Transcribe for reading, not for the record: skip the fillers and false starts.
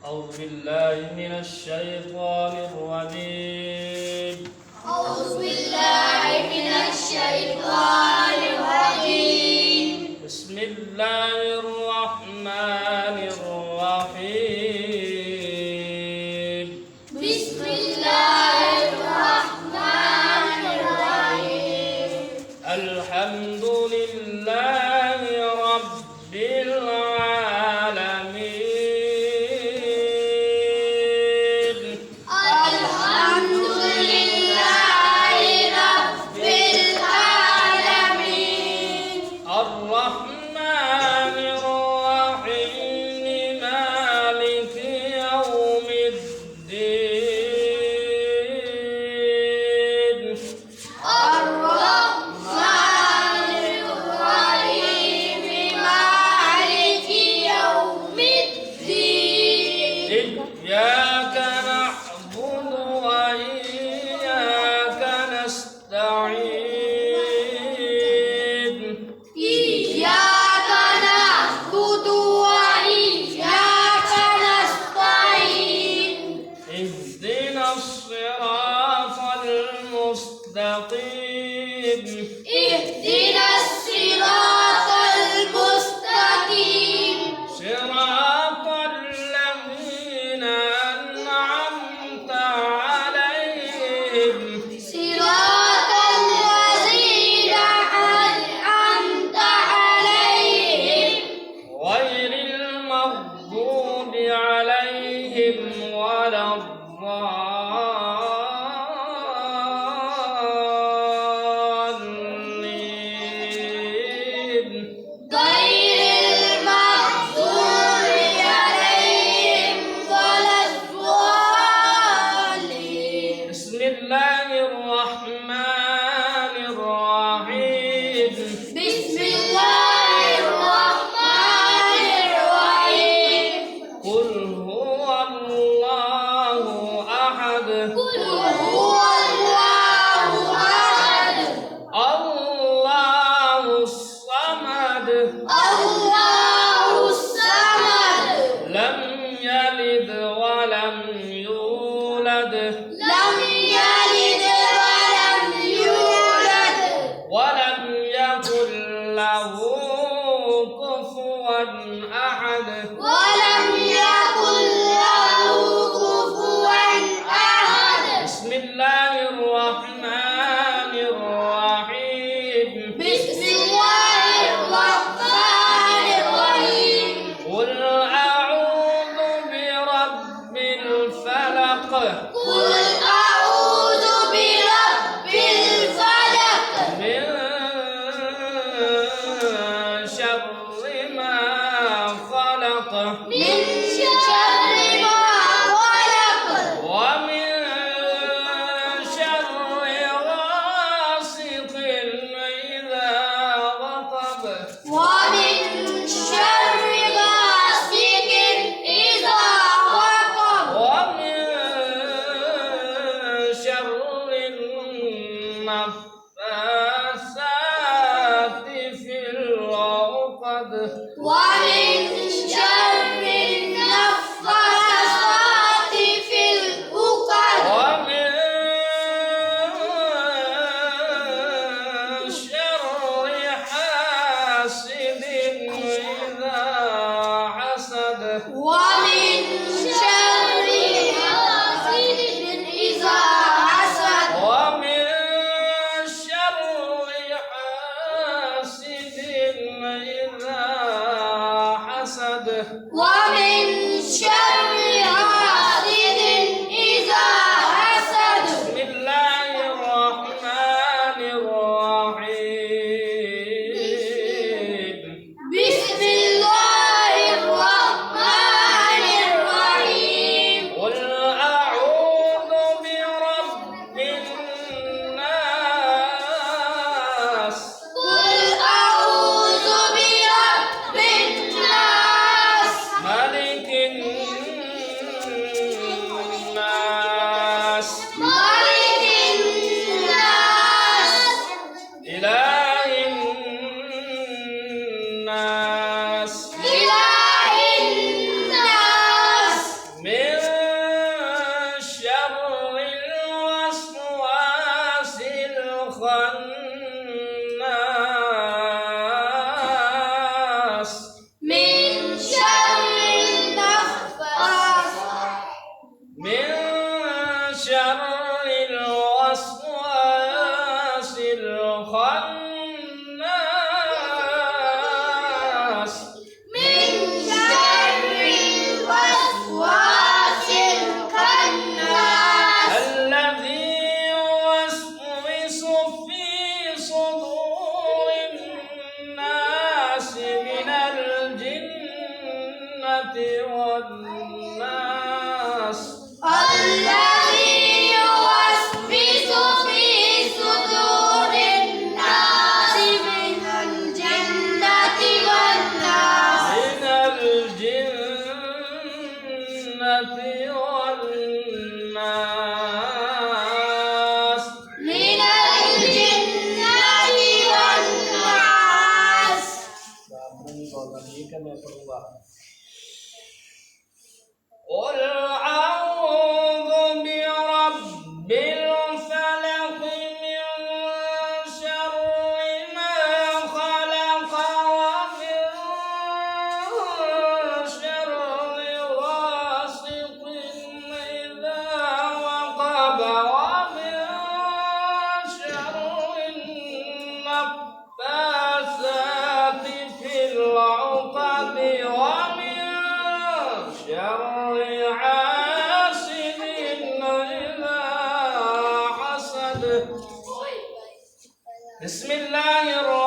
أعوذ بالله من الشيطان الرجيم. أعوذ بالله من الشيطان الرجيم. بسم الله الرحمن الرحيم. بسم الله الرحمن الرحيم. الحمد لله رب العالمين. الحمد لله رب العالمين. الرحمن الرحيم مالك يوم الدين. الرحمن الرحيم مالك يوم الدين. إياك نعبد وإياك نستعين. إياك نعبد وإياك نستعين. اهدنا الصراط المستقيم. اهدنا الصراط المستقيم. صراط الذين أنعمت عليهم صراط الذين أنعمت عليهم غير المغضوب عليهم ولا الضالين. غير المغضوب عليهم ولا الضالين. بسم الله الرحمن الرحيم. بسم الله الرحمن الرحيم. قل هو الله أحد قل هو الله أحد. الله الصمد الله الصمد. لم يلد ولم يولد لم يلد ولم يولد ولم يكن له كفوا أحد. ولم يكن له كفوا أحد. بسم الله الرحمن الرحيم. بسم الله الرحمن الرحيم. قل أعوذ برب الفلق قل أعوذ برب الفلق من شر ما خلق من شر ما خلق ومن شر غاسق إذا وقب ومن شر غاسق إذا وقب ومن شر النفاثات في العقد ومن شر النفاثات في العقد ومن شر حاسد إذا حسد ومن شر حاسد إذا حسد ومن شر حاسد إذا حسد ومن شر حاسد إذا حسد. بسم الله الرحمن الرحيم. بسم الله الرحمن الرحيم. قل أعوذ برب الناس قل أعوذ برب الناس. ملك والناس الذي يوسوس في صدور الناس من الجنة والناس من الجنة والناس من الجنة والناس. قل أعوذ برب الفلق من شر ما خلق ومن شر غاسق إذا وقب ومن شر النفاثات في العقد ومن شر حاسد إذا حسد. بسم الله الرحمن